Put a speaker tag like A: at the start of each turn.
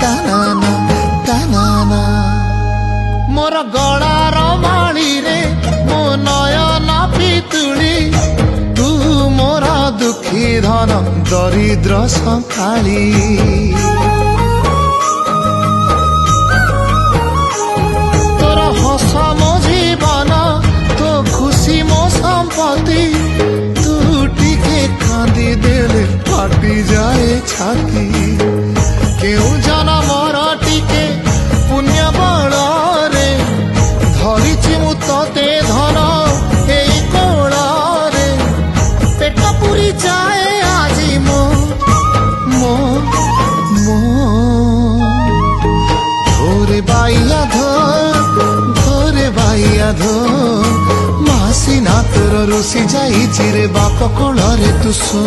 A: ତାନାନା ତାନାନା ମୋର ଗଳାର ମାଳିରେ ମୋ ନୟନ ପିତୁଳି ତୁ ମୋର ଦୁଃଖୀ ଧନ ଦରିଦ୍ର ସକାଳି ତୋର ହସ ମୋ ଜୀବନ ତୋ ଖୁସି ମୋ ସମ୍ପତ୍ତି ତୁ ଟିକେ କାନ୍ଦି ଦେଲେ ফাটি যায় ছাতি কেউ জনমর টিকে পুণ্য বଳରେ ধরিছি মু তোতে ধন এই কোଳରେ পেট পুরি যায় আজি মো মো মো ধরে বাইয়া ধরে বাইয়া মাসি না তোর রুষি যাইছি রে বাপ কোଳରେ তু শো